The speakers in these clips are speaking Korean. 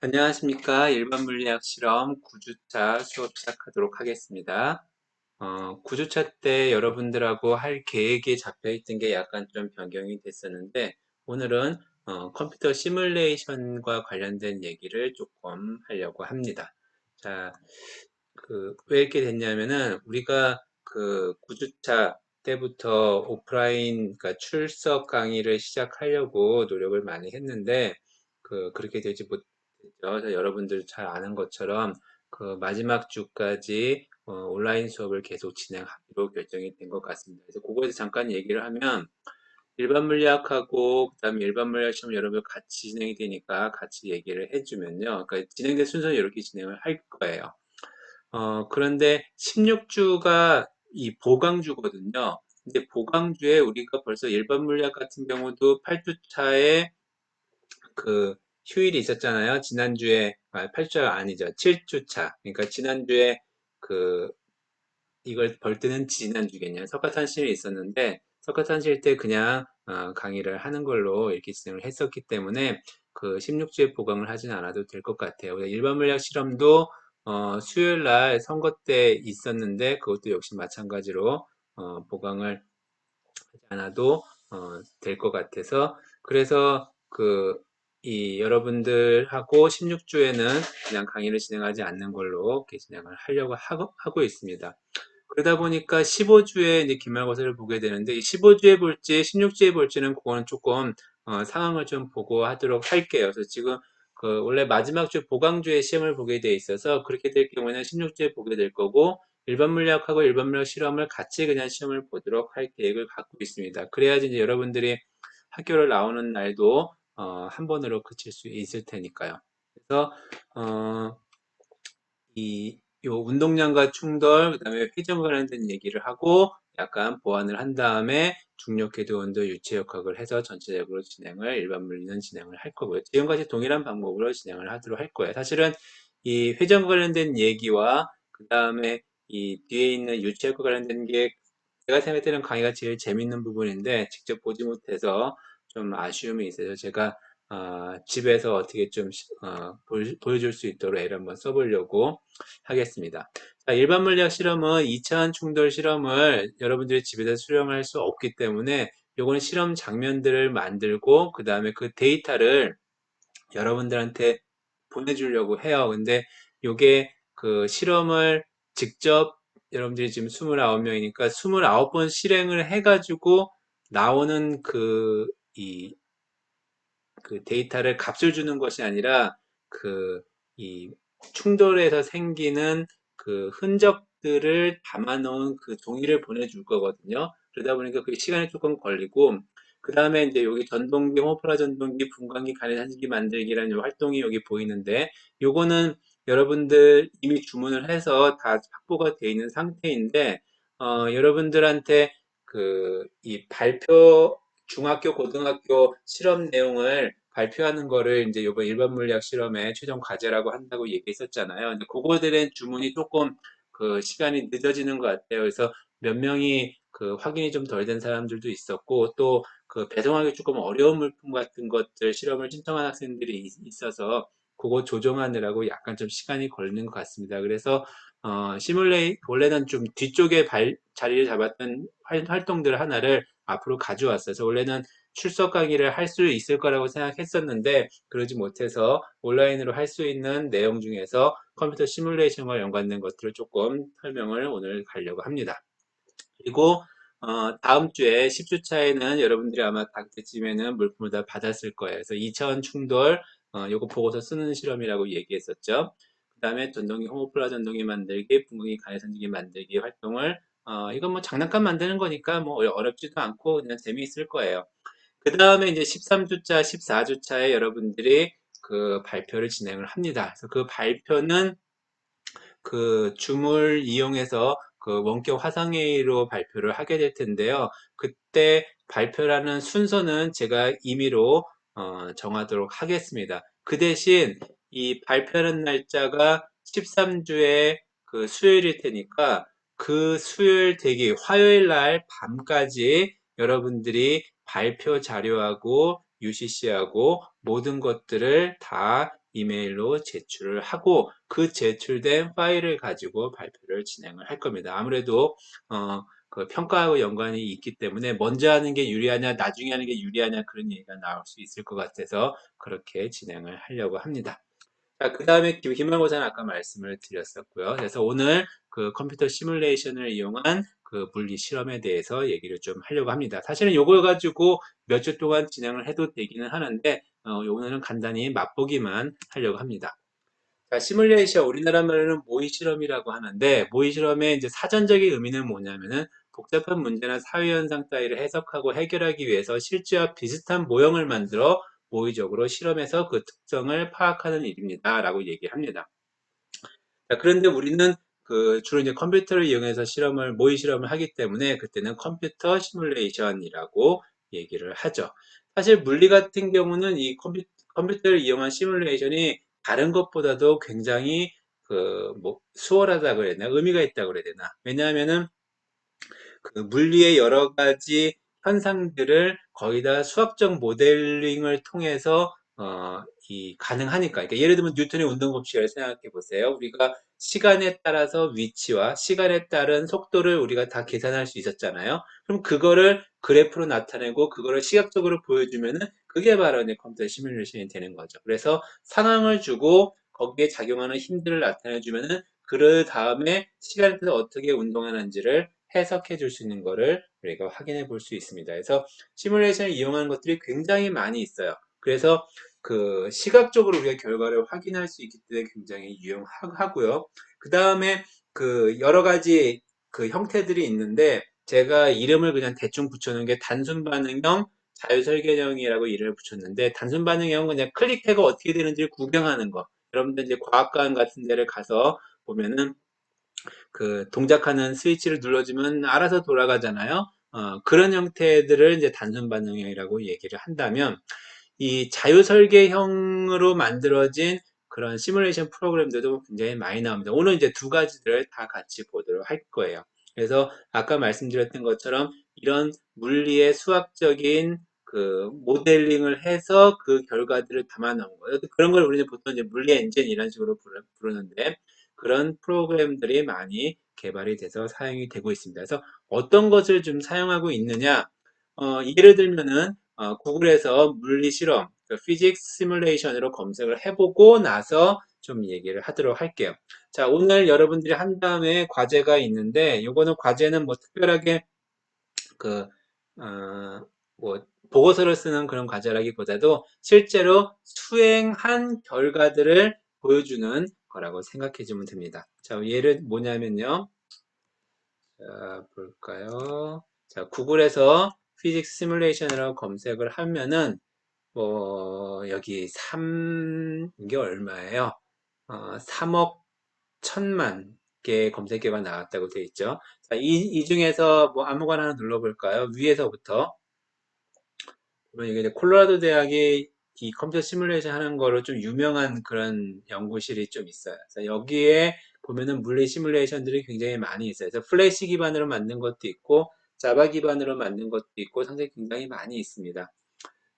안녕하십니까. 일반 물리학 실험 9주차 수업 시작하도록 하겠습니다. 9주차 때 여러분들하고 할 계획이 잡혀 있던 게 약간 좀 변경이 됐었는데, 오늘은 컴퓨터 시뮬레이션과 관련된 얘기를 조금 하려고 합니다. 자, 왜 이렇게 됐냐면은, 우리가 그 9주차 때부터 오프라인, 그러니까 출석 강의를 시작하려고 노력을 많이 했는데, 그렇게 되지 못했죠. 그래서 여러분들 잘 아는 것처럼 그 마지막 주까지 온라인 수업을 계속 진행하기로 결정이 된 것 같습니다. 그래서 그거에 대해서 잠깐 얘기를 하면, 일반 물리학하고 그다음에 일반 물리학 시험 여러분 같이 진행이 되니까 같이 얘기를 해주면요. 그러니까 진행된 순서는 이렇게 진행을 할 거예요. 그런데 16주가 이 보강주거든요. 근데 보강주에 우리가 벌써 일반 물리학 같은 경우도 8주차에 그 휴일이 있었잖아요. 지난주에, 8주가 아니죠. 7주차. 그러니까 지난주에 그 이걸 벌 때는 지난주겠네요. 석가탄신일이 있었는데 석가탄신일 때 그냥 강의를 하는 걸로 이렇게 진행을 했었기 때문에 그 16주에 보강을 하진 않아도 될 것 같아요. 일반 물리학 실험도 수요일 날 선거 때 있었는데 그것도 역시 마찬가지로 보강을 하지 않아도 될 것 같아서 그래서 이 여러분들하고 16주에는 그냥 강의를 진행하지 않는 걸로 이렇게 진행을 하려고 하고 있습니다. 그러다 보니까 15주에 이제 기말고사를 보게 되는데, 이 15주에 볼지, 16주에 볼지는 그거는 조금, 상황을 좀 보고 하도록 할게요. 그래서 지금, 원래 마지막 주 보강주에 시험을 보게 돼 있어서, 그렇게 될 경우에는 16주에 보게 될 거고, 일반 물리학하고 일반 물리학 실험을 같이 그냥 시험을 보도록 할 계획을 갖고 있습니다. 그래야지 이제 여러분들이 학교를 나오는 날도, 한 번으로 그칠 수 있을 테니까요. 그래서, 어, 요 운동량과 충돌, 그 다음에 회전 관련된 얘기를 하고 약간 보완을 한 다음에 중력 궤도 온도 유체역학을 해서 전체적으로 진행을 일반 물리는 진행을 할 거고요. 지금까지 동일한 방법으로 진행을 하도록 할 거예요. 사실은 이 회전 관련된 얘기와 그 다음에 이 뒤에 있는 유체역학 관련된 게 제가 생각할 때는 강의가 제일 재밌는 부분인데 직접 보지 못해서 좀 아쉬움이 있어서 제가 집에서 어떻게 좀 보여줄 수 있도록 애를 한번 써보려고 하겠습니다. 자, 일반 물리학 실험은 2차원 충돌 실험을 여러분들이 집에서 수령할 수 없기 때문에 요거는 실험 장면들을 만들고 그 다음에 그 데이터를 여러분들한테 보내주려고 해요. 근데 요게 그 실험을 직접 여러분들이 지금 29명이니까 29번 실행을 해가지고 나오는 그 데이터를 값을 주는 것이 아니라 이 충돌에서 생기는 그 흔적들을 담아놓은 그 종이를 보내줄 거거든요. 그러다 보니까 그 시간이 조금 걸리고 그 다음에 이제 여기 전동기, 호모플라 전동기, 분광기, 가내산기 만들기라는 활동이 여기 보이는데 요거는 여러분들 이미 주문을 해서 다 확보가 되어 있는 상태인데 여러분들한테 이 발표 중학교, 고등학교 실험 내용을 발표하는 거를 이제 이번 일반 물리학 실험의 최종 과제라고 한다고 얘기했었잖아요. 근데 그거들의 주문이 조금 시간이 늦어지는 것 같아요. 그래서 몇 명이 확인이 좀 덜 된 사람들도 있었고 또 배송하기 조금 어려운 물품 같은 것들 실험을 신청한 학생들이 있어서 그거 조정하느라고 약간 좀 시간이 걸리는 것 같습니다. 그래서 원래는 좀 뒤쪽에 자리를 잡았던 활동들 하나를 앞으로 가져왔어요. 그래서 원래는 출석 강의를 할 수 있을 거라고 생각했었는데 그러지 못해서 온라인으로 할 수 있는 내용 중에서 컴퓨터 시뮬레이션과 연관된 것들을 조금 설명을 오늘 가려고 합니다. 그리고 다음 주에 10주차에는 여러분들이 아마 그때쯤에는 물품을 다 받았을 거예요. 그래서 2차원 충돌 요거 보고서 쓰는 실험이라고 얘기했었죠. 그 다음에 전동기 호모플라 전동기 만들기, 분광기 가해선지기 만들기 활동을 이건 뭐 장난감 만드는 거니까 뭐 어렵지도 않고 그냥 재미있을 거예요. 그 다음에 이제 13주차, 14주차에 여러분들이 그 발표를 진행을 합니다. 그래서 그 발표는 줌을 이용해서 원격 화상회의로 발표를 하게 될 텐데요. 그때 발표라는 순서는 제가 임의로 정하도록 하겠습니다. 그 대신 이 발표하는 날짜가 13주의 수요일일 테니까 그 수요일 대기 화요일 날 밤까지 여러분들이 발표 자료하고 UCC하고 모든 것들을 다 이메일로 제출을 하고 그 제출된 파일을 가지고 발표를 진행을 할 겁니다. 아무래도 그 평가하고 연관이 있기 때문에 먼저 하는 게 유리하냐, 나중에 하는 게 유리하냐 그런 얘기가 나올 수 있을 것 같아서 그렇게 진행을 하려고 합니다. 자, 그 다음에 기말고사는 아까 말씀을 드렸었고요. 그래서 오늘 그 컴퓨터 시뮬레이션을 이용한 그 물리 실험에 대해서 얘기를 좀 하려고 합니다. 사실은 요걸 가지고 몇 주 동안 진행을 해도 되기는 하는데, 오늘은 간단히 맛보기만 하려고 합니다. 자, 시뮬레이션, 우리나라 말로는 모의 실험이라고 하는데, 모의 실험의 이제 사전적인 의미는 뭐냐면은 복잡한 문제나 사회 현상 따위를 해석하고 해결하기 위해서 실제와 비슷한 모형을 만들어 모의적으로 실험해서 그 특성을 파악하는 일입니다. 라고 얘기합니다. 자, 그런데 우리는 그 주로 이제 컴퓨터를 이용해서 모의 실험을 하기 때문에 그때는 컴퓨터 시뮬레이션이라고 얘기를 하죠. 사실 물리 같은 경우는 이 컴퓨터를 이용한 시뮬레이션이 다른 것보다도 굉장히 그 뭐 수월하다 그래야 되나 의미가 있다 그래야 되나 왜냐하면은 그 물리의 여러 가지 현상들을 거의 다 수학적 모델링을 통해서 가능하니까. 그러니까 예를 들면 뉴턴의 운동 법칙을 생각해 보세요. 우리가 시간에 따라서 위치와 시간에 따른 속도를 우리가 다 계산할 수 있었잖아요. 그럼 그거를 그래프로 나타내고 그거를 시각적으로 보여주면은 그게 바로 이제 컴퓨터 시뮬레이션이 되는 거죠. 그래서 상황을 주고 거기에 작용하는 힘들을 나타내 주면은 그 다음에 시간에 따라서 어떻게 운동하는지를 해석해 줄 수 있는 거를 우리가 확인해 볼 수 있습니다. 그래서 시뮬레이션을 이용하는 것들이 굉장히 많이 있어요. 그래서 그 시각적으로 우리가 결과를 확인할 수 있기 때문에 굉장히 유용하고요. 그 다음에 그 여러 가지 그 형태들이 있는데 제가 이름을 그냥 대충 붙여놓은 게 단순 반응형, 자유설계형이라고 이름을 붙였는데 단순 반응형은 그냥 클릭해가 어떻게 되는지 구경하는 거. 여러분들 이제 과학관 같은 데를 가서 보면은 그 동작하는 스위치를 눌러주면 알아서 돌아가잖아요. 그런 형태들을 이제 단순 반응형이라고 얘기를 한다면 이 자유 설계형으로 만들어진 그런 시뮬레이션 프로그램들도 굉장히 많이 나옵니다. 오늘 이제 두 가지를 다 같이 보도록 할 거예요. 그래서 아까 말씀드렸던 것처럼 이런 물리의 수학적인 그 모델링을 해서 그 결과들을 담아 놓은 거예요. 그런 걸 우리는 보통 이제 물리 엔진 이런 식으로 부르는데 그런 프로그램들이 많이 개발이 돼서 사용이 되고 있습니다. 그래서 어떤 것을 좀 사용하고 있느냐? 예를 들면은 구글에서 물리 실험, 피직스 시뮬레이션으로 검색을 해보고 나서 좀 얘기를 하도록 할게요. 자, 오늘 여러분들이 한 다음에 과제가 있는데, 요거는 과제는 뭐 특별하게 그, 뭐, 보고서를 쓰는 그런 과제라기보다도 실제로 수행한 결과들을 보여주는 거라고 생각해 주면 됩니다. 자, 예를 뭐냐면요. 자, 볼까요? 자, 구글에서 피직스 시뮬레이션이라고 검색을 하면은 여기 이게 얼마예요? 3억 1천만 개 검색계가 나왔다고 되어 있죠. 자, 이 중에서 뭐 아무거나 하나 눌러볼까요? 위에서부터. 그러면 이게 이제 콜로라도 대학이 이 컴퓨터 시뮬레이션 하는 거로 좀 유명한 그런 연구실이 좀 있어요. 그래서 여기에 보면은 물리 시뮬레이션들이 굉장히 많이 있어요. 그래서 플래시 기반으로 만든 것도 있고, 자바 기반으로 만든 것도 있고, 상당히 굉장히 많이 있습니다.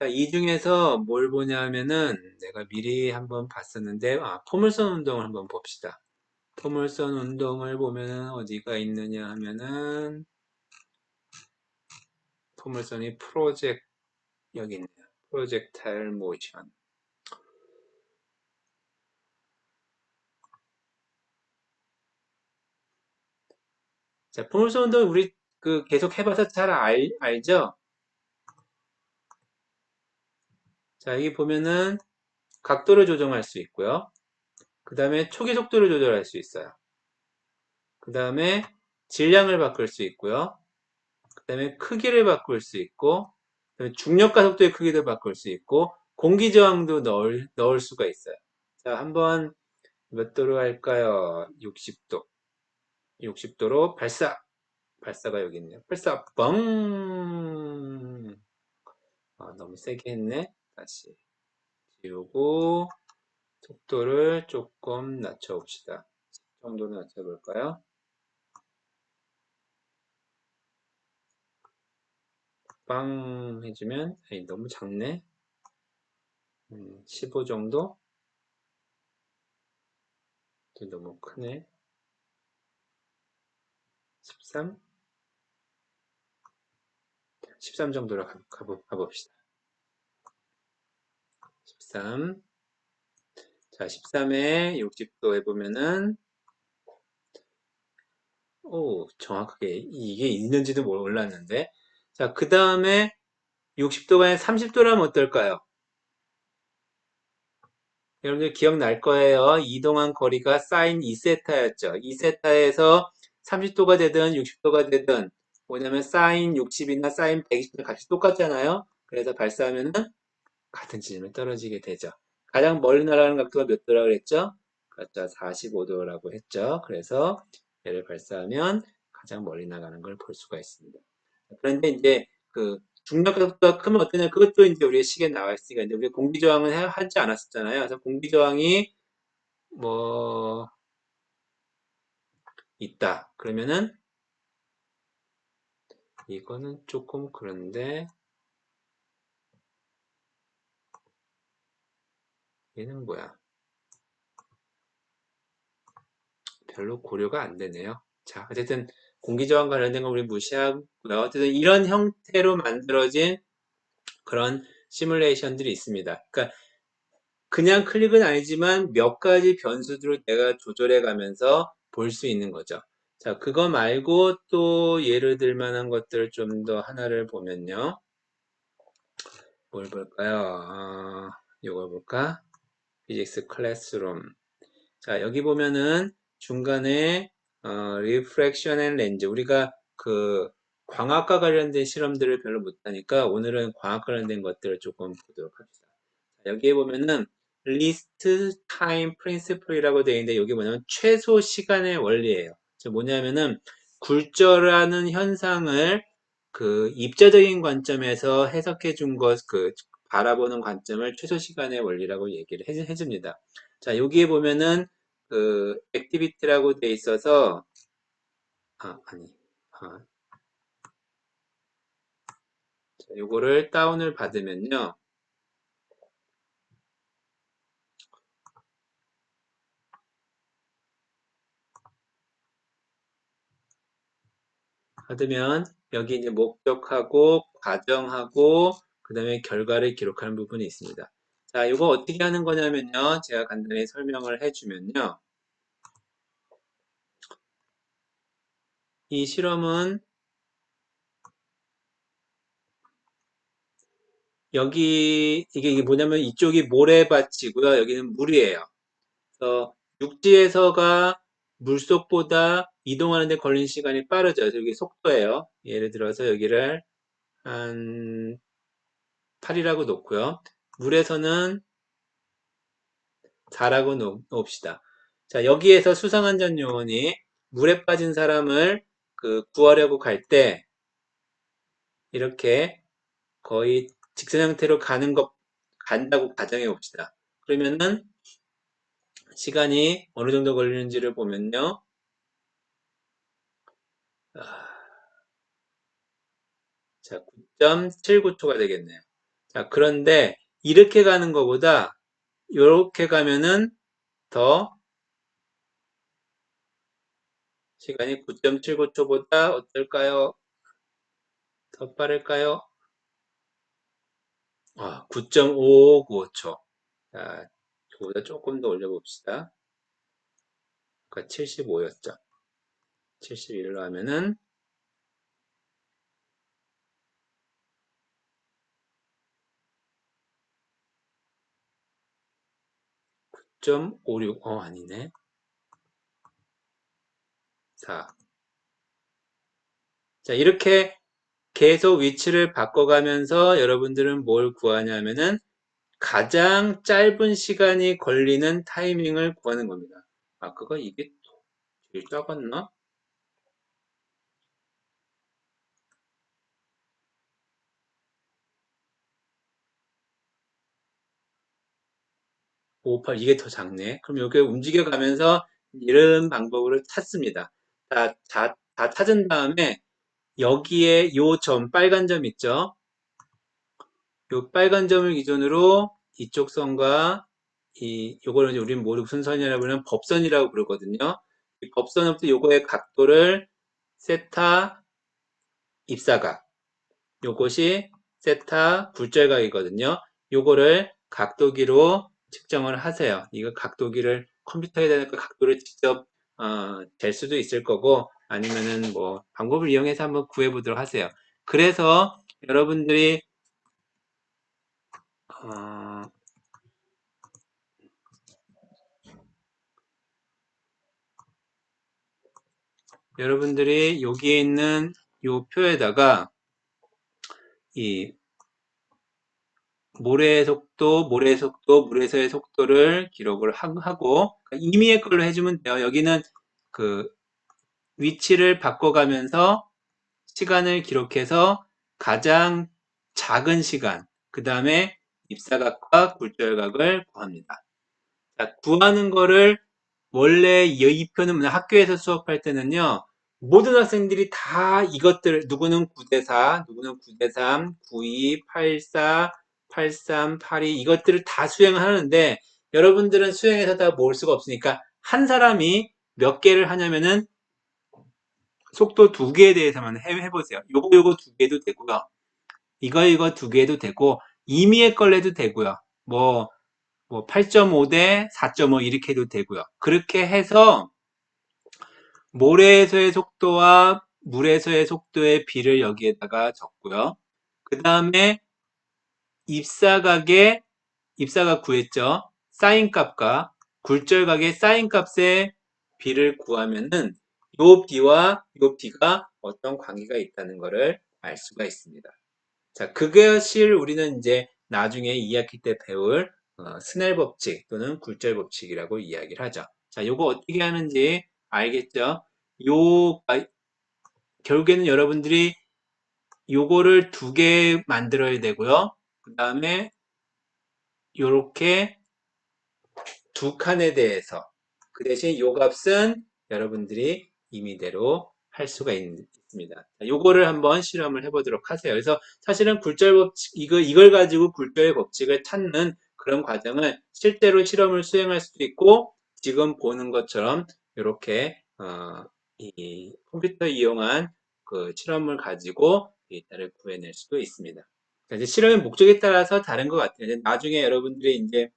자, 이 중에서 뭘 보냐면은 내가 미리 한번 봤었는데, 포물선 운동을 한번 봅시다. 포물선 운동을 보면은 어디가 있느냐 하면은, 포물선이 여기 있네요. 프로젝타일 모션. 자, 포물선 운동 우리 그 계속 해봐서 잘 알죠? 자, 여기 보면은 각도를 조정할 수 있고요. 그 다음에 초기 속도를 조절할 수 있어요. 그 다음에 질량을 바꿀 수 있고요. 그 다음에 크기를 바꿀 수 있고, 그다음에 중력과 속도의 크기도 바꿀 수 있고, 공기 저항도 넣을 수가 있어요. 자, 한번 몇 도로 할까요? 60도. 60도로 발사. 발사가 여기 있네요. 발사, 뻥! 너무 세게 했네. 다시 지우고, 속도를 조금 낮춰봅시다. 정도로 낮춰볼까요? 빵 해주면, 너무 작네. 15 정도? 너무 크네. 13? 13 정도로 가봅시다. 13. 자, 13에 60도 해보면은, 오, 정확하게 이게 있는지도 몰랐는데. 자, 그 다음에 60도가 아니라 30도라면 어떨까요? 여러분들 기억날 거예요. 이동한 거리가 사인 2세타였죠. 2세타에서 30도가 되든 60도가 되든 뭐냐면 사인 60이나 사인 120도 값이 똑같잖아요. 그래서 발사하면은 같은 지점에 떨어지게 되죠. 가장 멀리 날아가는 각도가 몇 도라고 그랬죠? 그렇죠. 45도라고 했죠. 그래서 얘를 발사하면 가장 멀리 나가는 걸 볼 수가 있습니다. 그런데 이제 그 중력각도가 크면 어떠냐? 그것도 이제 우리의 시계에 나와 있으니까 이제 우리 공기저항은 하지 않았었잖아요. 그래서 공기저항이 뭐 있다. 그러면은 이거는 조금 그런데 얘는 뭐야? 별로 고려가 안 되네요. 자, 어쨌든 공기저항 관련된 건 우리 무시하고요. 어쨌든 이런 형태로 만들어진 그런 시뮬레이션들이 있습니다. 그러니까 그냥 클릭은 아니지만 몇 가지 변수들을 내가 조절해 가면서 볼 수 있는 거죠. 자, 그거 말고 또 예를 들 만한 것들 좀 더 하나를 보면요. 뭘 볼까요? 이걸 볼까? 피직스 클래스룸. 자, 여기 보면은 중간에 리프렉션 앤 렌즈. 우리가 그 광학과 관련된 실험들을 별로 못하니까 오늘은 광학 관련된 것들을 조금 보도록 합시다. 여기에 보면은 리스트 타임 프린시플이라고 되어 있는데 여기 뭐냐면 최소 시간의 원리예요. 뭐냐면은 굴절하는 현상을 그 입자적인 관점에서 해석해 준 것, 그 바라보는 관점을 최소 시간의 원리라고 얘기를 해줍니다. 자, 여기에 보면은 그 액티비티라고 돼 있어서 아니 자, 요거를 다운을 받으면요. 받으면 여기 이제 목적하고 과정하고 그 다음에 결과를 기록하는 부분이 있습니다. 자, 이거 어떻게 하는 거냐면요. 제가 간단히 설명을 해주면요. 이 실험은 여기 이게 뭐냐면 이쪽이 모래밭이고요. 여기는 물이에요. 그래서 육지에서가 물속보다 이동하는 데 걸리는 시간이 빠르죠. 그래서 여기 속도예요. 예를 들어서 여기를 한 8이라고 놓고요. 물에서는 4라고 놓읍시다. 자, 여기에서 수상안전 요원이 물에 빠진 사람을 그 구하려고 갈 때 이렇게 거의 직선 형태로 간다고 가정해 봅시다. 그러면은 시간이 어느 정도 걸리는지를 보면요. 자, 9.79초가 되겠네요. 자, 그런데 이렇게 가는 것보다 이렇게 가면은 더 시간이 9.79초보다 어떨까요? 더 빠를까요? 9.559초. 자, 그보다 조금 더 올려봅시다. 아까 75였죠. 71로 하면은 9.56, 아니네. 4. 자, 이렇게 계속 위치를 바꿔가면서 여러분들은 뭘 구하냐면은 가장 짧은 시간이 걸리는 타이밍을 구하는 겁니다. 그거 이게 제일 작았나? 58, 이게 더 작네. 그럼 이렇게 움직여가면서 이런 방법으로 찾습니다. 다 찾은 다음에 여기에 요 점, 빨간 점 있죠? 요 빨간 점을 기준으로 이쪽 선과 요거를 이제 우리는 모두 무슨 선이라고 부르면 법선이라고 부르거든요. 이 법선부터 요거의 각도를 세타 입사각, 요것이 세타 굴절각이거든요. 요거를 각도기로 측정을 하세요. 이거 각도기를 컴퓨터에다 각도를 직접 잴 수도 있을 거고 아니면은 뭐 방법을 이용해서 한번 구해 보도록 하세요. 그래서 여러분들이 어, 여러분들이 여기에 있는 요 표에다가 이 모래의 속도, 물의 속도, 물에서의 속도를 기록을 하고 임의의 걸로 해주면 돼요. 여기는 그 위치를 바꿔가면서 시간을 기록해서 가장 작은 시간, 그 다음에 입사각과 굴절각을 구합니다. 자, 구하는 거를 원래 이 표는 학교에서 수업할 때는요, 모든 학생들이 다 이것들, 누구는 9대4, 누구는 9대3, 92, 84, 83, 82, 이것들을 다 수행하는데, 여러분들은 수행해서 다 모을 수가 없으니까, 한 사람이 몇 개를 하냐면은, 속도 두 개에 대해서만 해보세요. 요거 두 개도 되고요. 이거 두 개도 되고, 임의의 걸 해도 되고요. 뭐 8.5 대 4.5 이렇게 해도 되고요. 그렇게 해서 모래에서의 속도와 물에서의 속도의 비를 여기에다가 적고요. 그 다음에 입사각 구했죠. 사인 값과 굴절각의 사인 값의 비를 구하면은 요 비와 요 비가 어떤 관계가 있다는 것을 알 수가 있습니다. 자, 그것이 우리는 이제 나중에 2학기 때 배울 스넬 법칙 또는 굴절 법칙이라고 이야기를 하죠. 자, 요거 어떻게 하는지 알겠죠? 결국에는 여러분들이 요거를 두 개 만들어야 되고요. 그 다음에 요렇게 두 칸에 대해서 그 대신 요 값은 여러분들이 임의대로 할 수가 있습니다. 요거를 한번 실험을 해보도록 하세요. 그래서 사실은 굴절 법칙, 이걸 가지고 굴절의 법칙을 찾는 그런 과정을 실제로 실험을 수행할 수도 있고 지금 보는 것처럼 이렇게 이 컴퓨터 이용한 그 실험을 가지고 데이터를 구해낼 수도 있습니다. 이제 실험의 목적에 따라서 다른 것 같아요. 나중에 여러분들이 이제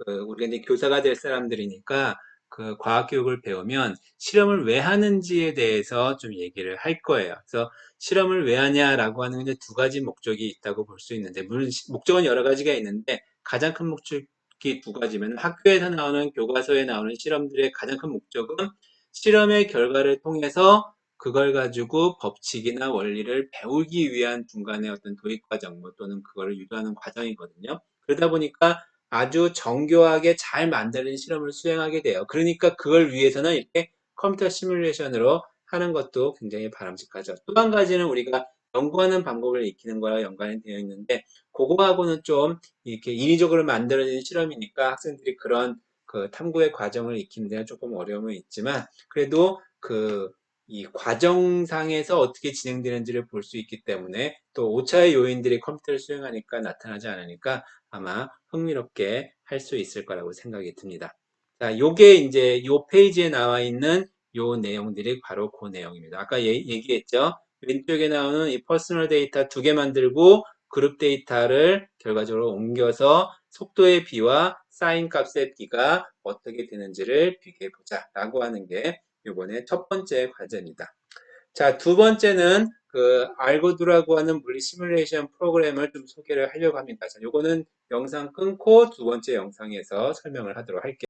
우리가 이제 교사가 될 사람들이니까 그 과학교육을 배우면 실험을 왜 하는지에 대해서 좀 얘기를 할 거예요. 그래서 실험을 왜 하냐라고 하는 게 두 가지 목적이 있다고 볼 수 있는데, 물론 목적은 여러 가지가 있는데, 가장 큰 목적이 두 가지면 학교에서 나오는 교과서에 나오는 실험들의 가장 큰 목적은 실험의 결과를 통해서 그걸 가지고 법칙이나 원리를 배우기 위한 중간에 어떤 도입 과정 또는 그걸 유도하는 과정이거든요. 그러다 보니까 아주 정교하게 잘 만드는 실험을 수행하게 돼요. 그러니까 그걸 위해서는 이렇게 컴퓨터 시뮬레이션으로 하는 것도 굉장히 바람직하죠. 또 한 가지는 우리가 연구하는 방법을 익히는 거랑 연관이 되어 있는데, 그거하고는 좀 이렇게 인위적으로 만들어진 실험이니까 학생들이 그런 그 탐구의 과정을 익히는 데는 조금 어려움은 있지만, 그래도 이 과정상에서 어떻게 진행되는지를 볼 수 있기 때문에 또 오차의 요인들이 컴퓨터를 수행하니까 나타나지 않으니까 아마 흥미롭게 할 수 있을 거라고 생각이 듭니다. 자, 요게 이제 요 페이지에 나와 있는 요 내용들이 바로 그 내용입니다. 아까 얘기했죠? 왼쪽에 나오는 이 퍼스널 데이터 두 개 만들고 그룹 데이터를 결과적으로 옮겨서 속도의 비와 사인 값의 비가 어떻게 되는지를 비교해 보자 라고 하는 게 이번에 첫 번째 과제입니다. 자, 두 번째는 알고두라고 하는 물리 시뮬레이션 프로그램을 좀 소개를 하려고 합니다. 자, 요거는 영상 끊고 두 번째 영상에서 설명을 하도록 할게요.